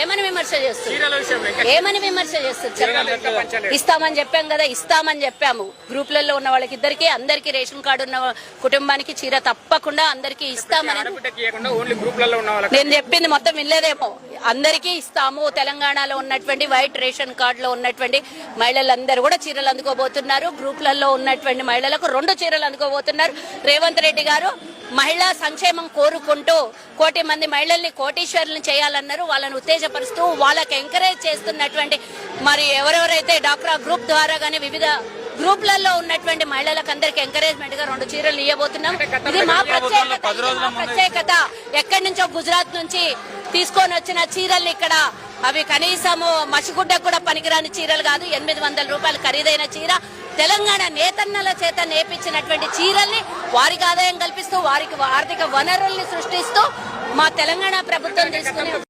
ఏమని విమర్శ చేస్తారు? ఏమని విమర్శ చేస్తారు చెప్పండి. ఇస్తామని చెప్పాం కదా, ఇస్తామని చెప్పాము. గ్రూప్లలో ఉన్న వాళ్ళకి అందరికి రేషన్ కార్డు ఉన్న కుటుంబానికి చీర తప్పకుండా అందరికి ఇస్తామని నేను చెప్పింది మొత్తం వినలేదేమో. అందరికీ ఇస్తాము. తెలంగాణలో ఉన్నటువంటి వైట్ రేషన్ కార్డులో ఉన్నటువంటి మహిళలందరూ కూడా చీరలు అందుకోబోతున్నారు. గ్రూప్లలో ఉన్నటువంటి మహిళలకు 2 చీరలు అందుకోబోతున్నారు. రేవంత్ రెడ్డి గారు మహిళా సంక్షేమం కోరుకుంటూ 1 కోటి మంది మహిళల్ని కోటీశ్వరులను చేయాలన్నారు. వాళ్ళని ఉత్తేజపరుస్తూ వాళ్ళకి ఎంకరేజ్ చేస్తున్నటువంటి మరి ఎవరెవరైతే డాక్రా గ్రూప్ ద్వారా గానీ వివిధ గ్రూప్లలో ఉన్నటువంటి మహిళలకు అందరికి ఎంకరేజ్మెంట్ గా 2 చీరలు ఇవ్వబోతున్నాం. ఇది మా ప్రత్యేకత. ఎక్కడి నుంచో గుజరాత్ నుంచి తీసుకొని వచ్చిన చీరలు ఇక్కడ అవి కనీసము మసిగుడ్డకు కూడా పనికిరాని చీరలు కాదు. 800 రూపాయలు ఖరీదైన చీర. తెలంగాణ నేతన్నల చేత నేర్పించినటువంటి చీరల్ని వారికి ఆదాయం కల్పిస్తూ వారికి ఆర్థిక వనరుల్ని సృష్టిస్తూ మా తెలంగాణ ప్రభుత్వం తీసుకునే